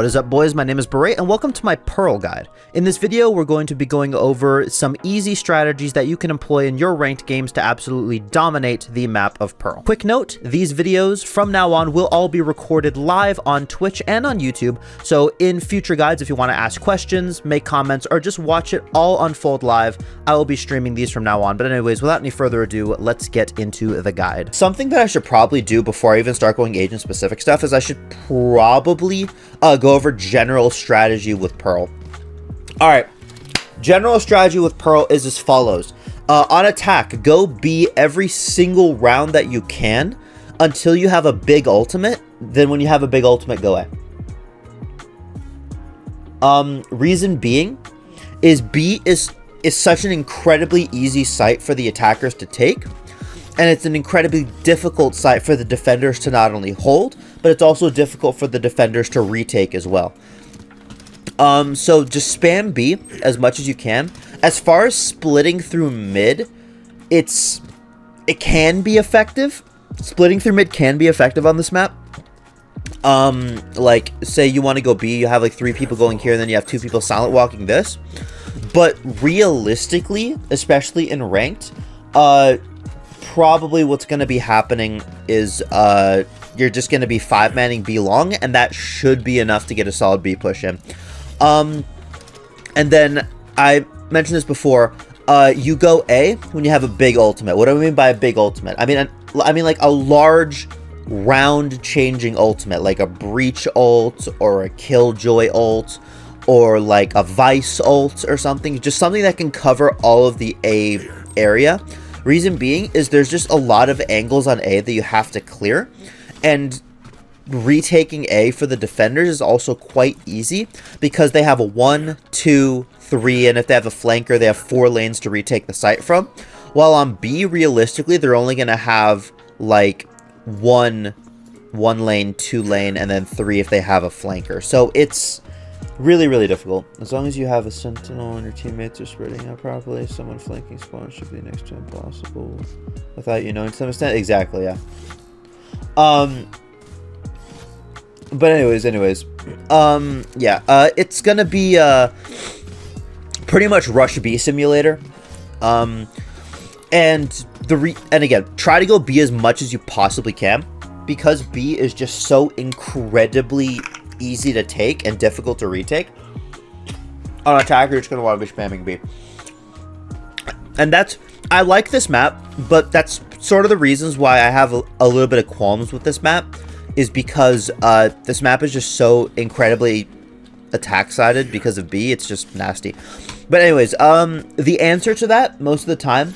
What is up, boys? My name is Berate and welcome to my Pearl guide. In this video, we're going to be going over some easy strategies that you can employ in your ranked games to absolutely dominate the map of Pearl. Quick note, these videos from now on will all be recorded live on Twitch and on YouTube, so in future guides, if you want to ask questions, make comments, or just watch it all unfold live, I will be streaming these from now on. But anyways, without any further ado, let's get into the guide. Something that I should probably do before I even start going agent-specific stuff is I should probably go over general strategy with Pearl. All right, general strategy with Pearl is as follows. On attack, go B every single round that you can until you have a big ultimate. Then when you have a big ultimate, go A. Reason being is B is such an incredibly easy site for the attackers to take, and it's an incredibly difficult site for the defenders to not only hold, but it's also difficult for the defenders to retake as well. So just spam B as much as you can. As far as splitting through mid, it can be effective. Splitting through mid can be effective on this map. Like, say you want to go B, you have like 3 people going here, and then you have 2 people silent walking this. But realistically, especially in ranked, probably what's going to be happening is you're just going to be 5-manning B long, and that should be enough to get a solid B push in. And then I mentioned this before, you go A when you have a big ultimate. What do I mean by a big ultimate? I mean like a large round changing ultimate, like a breach ult or a killjoy ult or like a vice ult or something, just something that can cover all of the A area. Reason being is there's just a lot of angles on A that you have to clear, and retaking A for the defenders is also quite easy because they have a 1, 2, 3, and if they have a flanker, they have 4 lanes to retake the site from. While on B, realistically, they're only going to have like one lane, 2 lane, and then 3 if they have a flanker. So it's really difficult. As long as you have a sentinel and your teammates are spreading out properly, someone flanking spawn should be next to impossible without you knowing to some extent. Exactly, yeah. But anyways, yeah, it's gonna be pretty much rush B simulator. And again, try to go B as much as you possibly can, because B is just so incredibly easy to take and difficult to retake. On attack, you're just gonna want to be spamming B. And I like this map, but that's sort of the reasons why I have a little bit of qualms with this map, is because this map is just so incredibly attack-sided because of B. It's just nasty. But anyways, the answer to that, most of the time,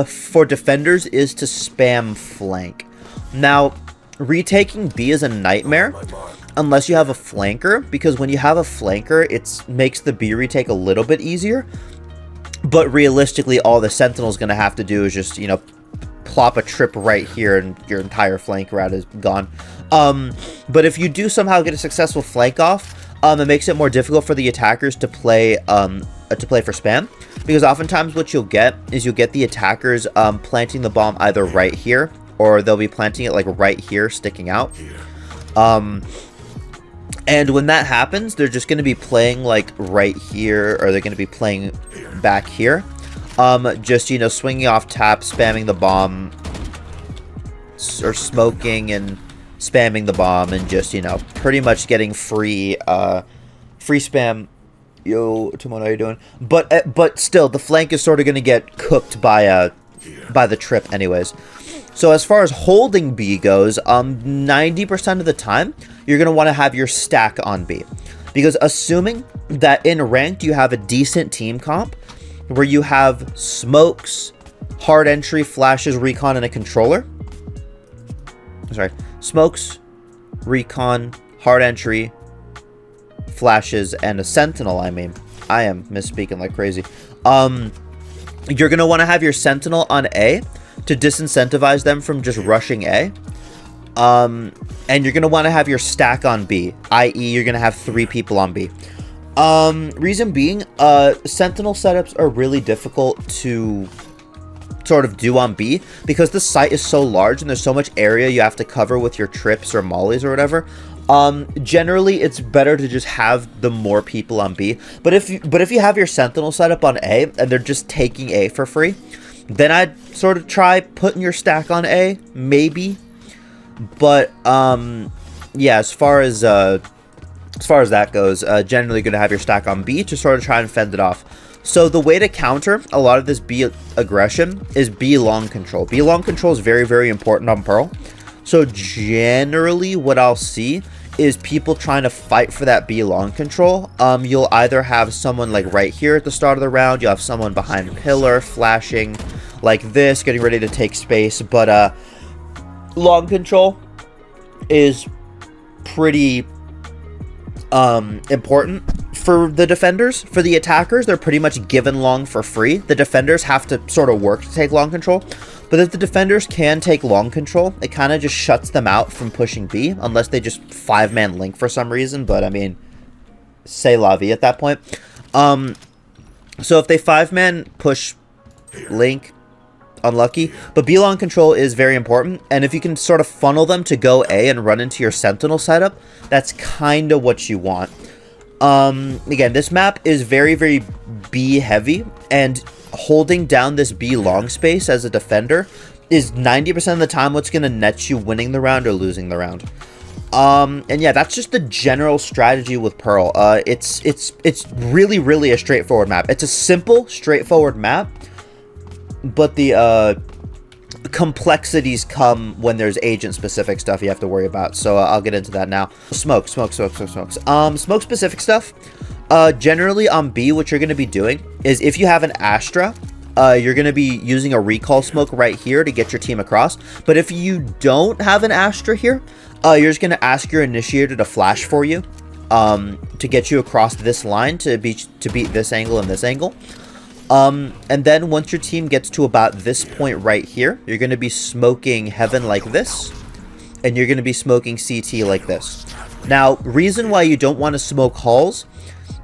for defenders, is to spam flank. Now, retaking B is a nightmare unless you have a flanker, because when you have a flanker, it makes the B retake a little bit easier. But realistically, all the Sentinel's going to have to do is just, you know, plop a trip right here and your entire flank route is gone. But if you do somehow get a successful flank off, it makes it more difficult for the attackers to play for spam, because oftentimes what you'll get is you'll get the attackers planting the bomb either right here, or they'll be planting it like right here, sticking out. And when that happens, they're just going to be playing like right here, or they're going to be playing back here. Just, you know, swinging off tap, spamming the bomb, or smoking and spamming the bomb, and just, you know, pretty much getting free spam. Yo, Timon, how you doing? But still, the flank is sort of going to get cooked by the trip anyways. So as far as holding B goes, 90% of the time, you're going to want to have your stack on B. Because assuming that in ranked you have a decent team comp, where you have smokes, hard entry, flashes, recon, and a controller. Sorry, smokes, recon, hard entry, flashes, and a sentinel. I mean, I am misspeaking like crazy. You're going to want to have your sentinel on A to disincentivize them from just rushing A. And you're going to want to have your stack on B, i.e. you're going to have 3 people on B. Reason being, sentinel setups are really difficult to sort of do on B, because the site is so large and there's so much area you have to cover with your trips or mollies or whatever. Generally, it's better to just have the more people on B. But if you have your Sentinel set up on A and they're just taking A for free, then I'd sort of try putting your stack on A, maybe. But yeah, as far as that goes, generally going to have your stack on B to sort of try and fend it off. So the way to counter a lot of this B aggression is B long control. B long control is very, very important on Pearl. So generally what I'll see is people trying to fight for that B long control. You'll either have someone like right here at the start of the round. You'll have someone behind pillar flashing like this, getting ready to take space. But long control is pretty important for the defenders. For the attackers, they're pretty much given long for free. The defenders have to sort of work to take long control. But if the defenders can take long control, it kind of just shuts them out from pushing B, unless they just 5-man link for some reason. But I mean, c'est la vie at that point. So if they 5-man push link, unlucky. But B long control is very important. And if you can sort of funnel them to go A and run into your Sentinel setup, that's kind of what you want. Again, this map is very, very B heavy, and holding down this B long space as a defender is 90% of the time what's going to net you winning the round or losing the round. And yeah, that's just the general strategy with Pearl. It's really, really a straightforward map. It's a simple, straightforward map, but the complexities come when there's agent-specific stuff you have to worry about. So I'll get into that now. Smoke specific stuff. Generally on B, what you're going to be doing is if you have an Astra, you're going to be using a recall smoke right here to get your team across. But if you don't have an Astra here, you're just going to ask your initiator to flash for you to get you across this line to beat this angle and this angle. And then once your team gets to about this point right here, you're going to be smoking heaven like this, and you're going to be smoking CT like this. Now, reason why you don't want to smoke halls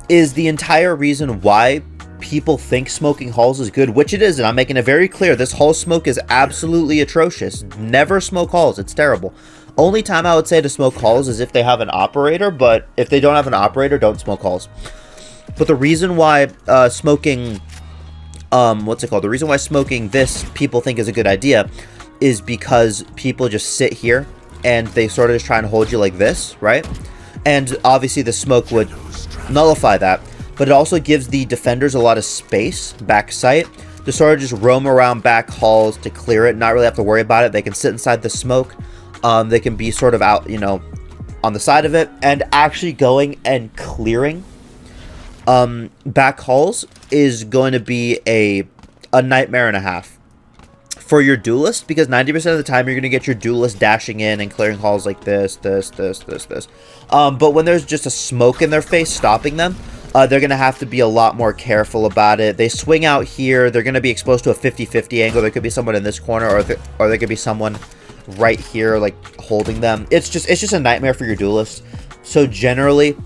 is the entire reason why people think smoking halls is good, which it is, and I'm making it very clear. This hall smoke is absolutely atrocious. Never smoke halls. It's terrible. Only time I would say to smoke halls is if they have an operator, but if they don't have an operator, don't smoke halls. But the reason why smoking... the reason why smoking this people think is a good idea is because people just sit here and they sort of just try and hold you like this, right? And obviously the smoke would nullify that, but it also gives the defenders a lot of space back sight to sort of just roam around back halls to clear it, not really have to worry about it. They can sit inside the smoke. They can be sort of out, you know, on the side of it, and actually going and clearing back halls is going to be a nightmare and a half for your duelist, because 90% of the time you're going to get your duelist dashing in and clearing halls like this. But when there's just a smoke in their face stopping them, they're going to have to be a lot more careful about it. They swing out here, they're going to be exposed to a 50-50 angle. There could be someone in this corner, or there could be someone right here like holding them. It's just a nightmare for your duelist. So generally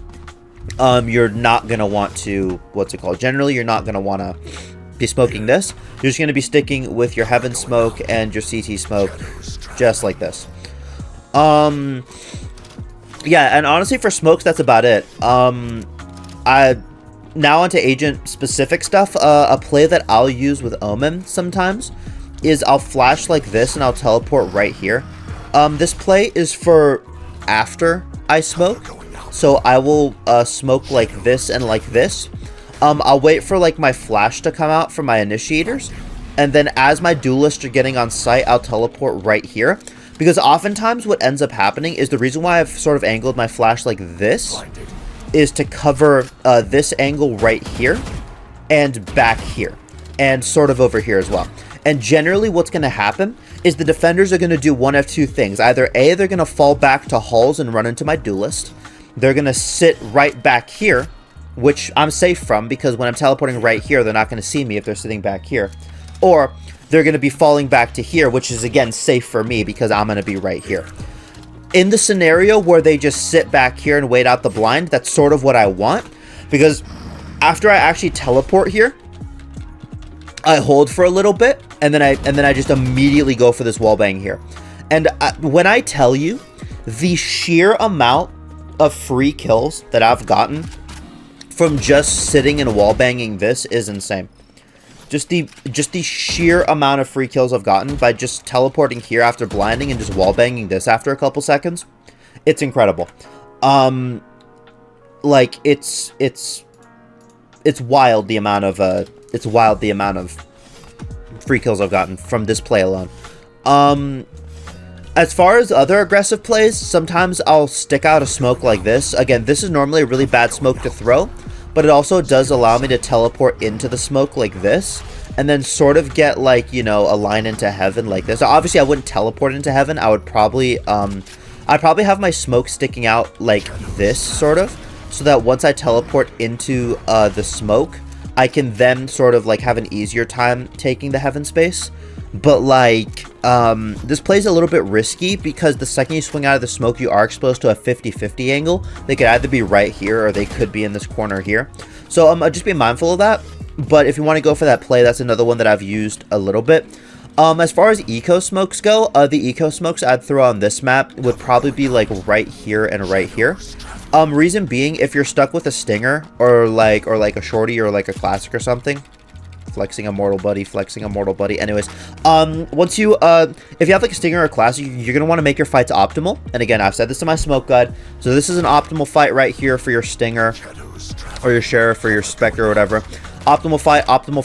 you're not going to want to, generally you're not going to want to be smoking this. You're just going to be sticking with your heaven smoke and your CT smoke just like this. Yeah, and honestly for smokes that's about it. Now onto agent specific stuff. A play that I'll use with Omen sometimes is I'll flash like this and I'll teleport right here. This play is for after I smoke. So I will smoke like this and like this. I'll wait for like my flash to come out from my initiators, and then as my duelists are getting on site, I'll teleport right here. Because oftentimes what ends up happening is the reason why I've sort of angled my flash like this is to cover this angle right here and back here and sort of over here as well. And generally what's going to happen is the defenders are going to do one of two things. Either A, they're going to fall back to halls and run into my duelist. They're going to sit right back here, which I'm safe from, because when I'm teleporting right here, they're not going to see me if they're sitting back here. Or they're going to be falling back to here, which is, again, safe for me because I'm going to be right here. In the scenario where they just sit back here and wait out the blind, that's sort of what I want. Because after I actually teleport here, I hold for a little bit, and then I just immediately go for this wallbang here. And when I tell you, the sheer amount of free kills that I've gotten from just sitting and wall banging this is insane. Just the sheer amount of free kills I've gotten by just teleporting here after blinding and just wall banging this after a couple seconds. It's incredible. Like it's wild the amount of free kills I've gotten from this play alone. As far as other aggressive plays, sometimes I'll stick out a smoke like this. Again, this is normally a really bad smoke to throw, but it also does allow me to teleport into the smoke like this, and then sort of get, like, you know, a line into heaven like this. Obviously, I wouldn't teleport into heaven. I would probably, I'd probably have my smoke sticking out like this, sort of, so that once I teleport into the smoke, I can then sort of, like, have an easier time taking the heaven space. But, like, this plays a little bit risky because the second you swing out of the smoke, you are exposed to a 50-50 angle. They could either be right here or they could be in this corner here. So, just be mindful of that. But if you want to go for that play, that's another one that I've used a little bit. As far as eco smokes go, the eco smokes I'd throw on this map would probably be, like, right here and right here. Reason being, if you're stuck with a stinger or like a shorty or like a classic or something, flexing a mortal buddy. Anyways, once you, if you have like a stinger or a classic, you're going to want to make your fights optimal. And again, I've said this in my smoke guide. So this is an optimal fight right here for your stinger or your sheriff or your spectre or whatever. Optimal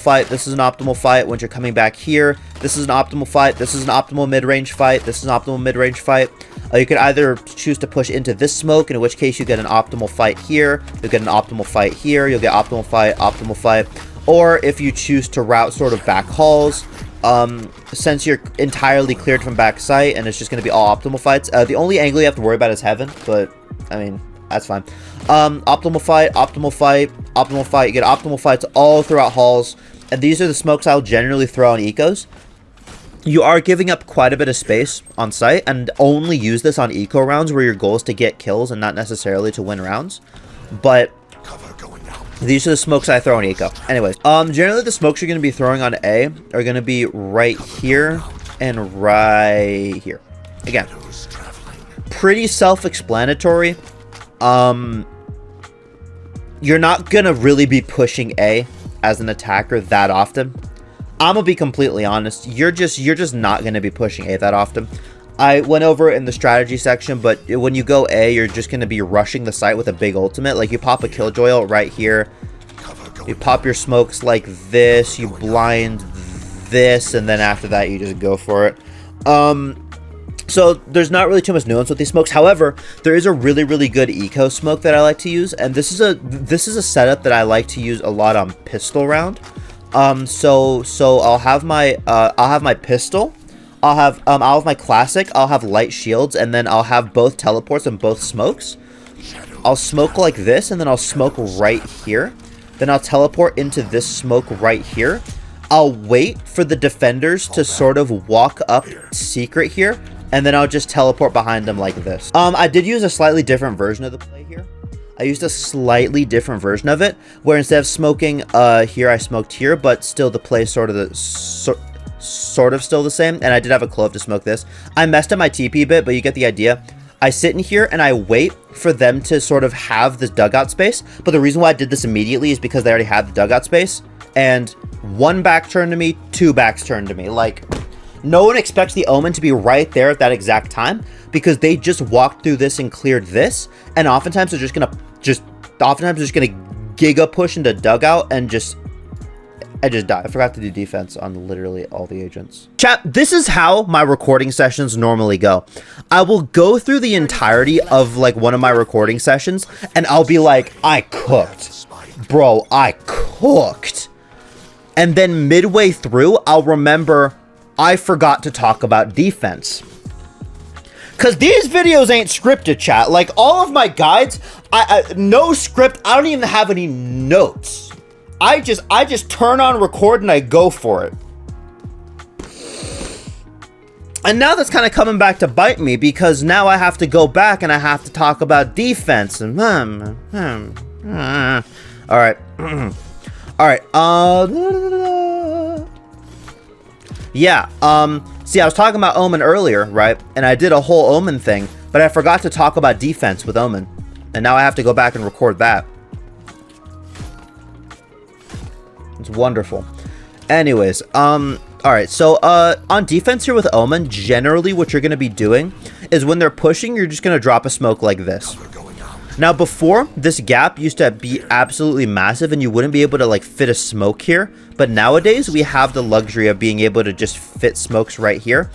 fight. This is an optimal fight when you're coming back here. This is an optimal fight. This is an optimal mid-range fight. This is an optimal mid-range fight. You could either choose to push into this smoke, in which case you get an optimal fight here. You'll get an optimal fight here. You'll get optimal fight. Or if you choose to route sort of back halls, since you're entirely cleared from back sight and it's just going to be all optimal fights. The only angle you have to worry about is heaven, but I mean, that's fine. Optimal fight. You get optimal fights all throughout halls. And these are the smokes I'll generally throw on ecos. You are giving up quite a bit of space on site, and only use this on eco rounds where your goal is to get kills and not necessarily to win rounds. But these are the smokes I throw on eco. Anyways, generally the smokes you're going to be throwing on A are going to be right here and right here. Again, pretty self-explanatory. You're not going to really be pushing A as an attacker that often. I'm gonna be completely honest. You're just not gonna be pushing A that often. I went over it in the strategy section, but when you go A, you're just gonna be rushing the site with a big ultimate. Like, you pop a killjoy ult right here, you pop your smokes like this, you blind this, and then after that you just go for it. So there's not really too much nuance with these smokes. However, there is a really good eco smoke that I like to use, and this is a setup that I like to use a lot on pistol round. So I'll have my pistol, I'll have my classic, I'll have light shields, and then I'll have both teleports and both smokes. I'll smoke like this, and then I'll smoke right here. Then I'll teleport into this smoke right here. I'll wait for the defenders to sort of walk up secret here, and then I'll just teleport behind them like this. I did use a slightly different version of the play here. I used a slightly different version of it, where instead of smoking here, I smoked here, but still the play sort of still the same. And I did have a clove to smoke this. I messed up my TP bit, but you get the idea. I sit in here and I wait for them to sort of have this dugout space. But the reason why I did this immediately is because they already had the dugout space. And one back turned to me, two backs turned to me. Like, no one expects the Omen to be right there at that exact time, because they just walked through this and cleared this. And oftentimes they're just gonna giga push into dugout and I just die. I forgot to do defense on literally all the agents. Chat, this is how my recording sessions normally go. I will go through the entirety of like one of my recording sessions and I'll be like, I cooked. Bro, I cooked. And then midway through, I'll remember I forgot to talk about defense. Because these videos ain't scripted, chat. Like, all of my guides, no script. I don't even have any notes. I just turn on record and I go for it. And now that's kind of coming back to bite me, because now I have to go back and I have to talk about defense. And all right. All right. Yeah. See, I was talking about Omen earlier, right? And I did a whole Omen thing, but I forgot to talk about defense with Omen. And now I have to go back and record that. It's wonderful. Anyways, alright, so on defense here with Omen, generally what you're going to be doing is when they're pushing, you're just going to drop a smoke like this. Now before, this gap used to be absolutely massive and you wouldn't be able to like fit a smoke here. But nowadays, we have the luxury of being able to just fit smokes right here.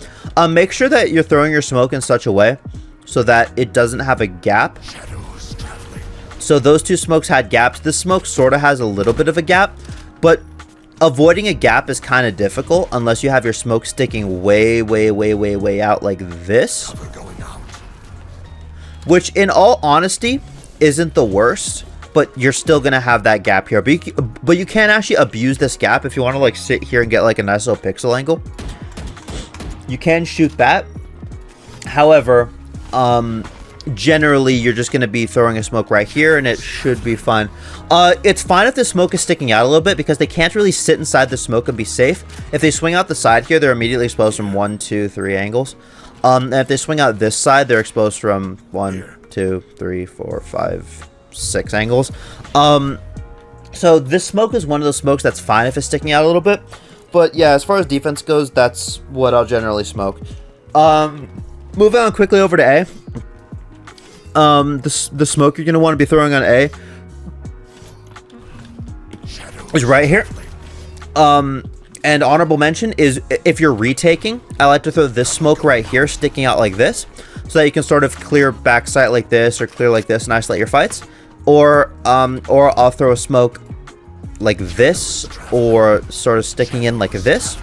Make sure that you're throwing your smoke in such a way so that it doesn't have a gap. So those two smokes had gaps. This smoke sort of has a little bit of a gap, but avoiding a gap is kind of difficult unless you have your smoke sticking way out like this. Which, in all honesty, isn't the worst, but you're still going to have that gap here. But you can actually abuse this gap if you want to, like, sit here and get, like, a nice little pixel angle. You can shoot that. However, generally, you're just going to be throwing a smoke right here, and it should be fine. It's fine if the smoke is sticking out a little bit because they can't really sit inside the smoke and be safe. If they swing out the side here, they're immediately exposed from 1, 2, 3 angles. And if they swing out this side, they're exposed from 1, 2, 3, 4, 5, 6 angles. So this smoke is one of those smokes that's fine if it's sticking out a little bit. But yeah, as far as defense goes, that's what I'll generally smoke. Moving on quickly over to A. The smoke you're going to want to be throwing on A is right here. And honorable mention is if you're retaking, I like to throw this smoke right here sticking out like this so that you can sort of clear backside like this or clear like this and isolate your fights. Or I'll throw a smoke like this or sort of sticking in like this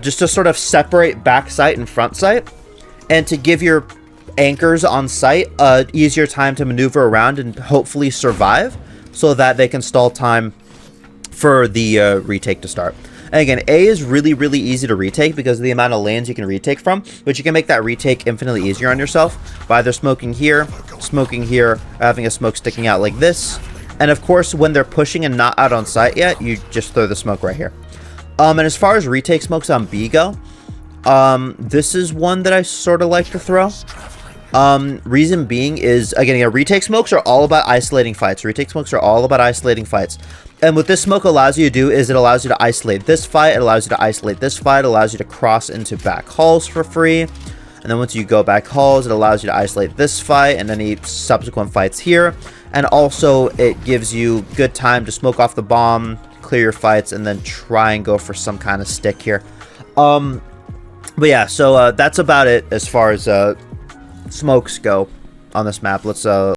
just to sort of separate back sight and front sight and to give your anchors on site easier time to maneuver around and hopefully survive so that they can stall time for the retake to start. And again, A is really easy to retake because of the amount of lanes you can retake from, but you can make that retake infinitely easier on yourself by either smoking here, having a smoke sticking out like this. And of course, when they're pushing and not out on site yet, you just throw the smoke right here. And as far as retake smokes on B go, this is one that I sort of like to throw. Reason being is, again, retake smokes are all about isolating fights. Retake smokes are all about isolating fights. And what this smoke allows you to do is it allows you to isolate this fight, it allows you to isolate this fight, it allows you to cross into back halls for free. And then once you go back halls, it allows you to isolate this fight and any subsequent fights here. And also, it gives you good time to smoke off the bomb, clear your fights, and then try and go for some kind of stick here. But yeah, so that's about it as far as smokes go on this map. Let's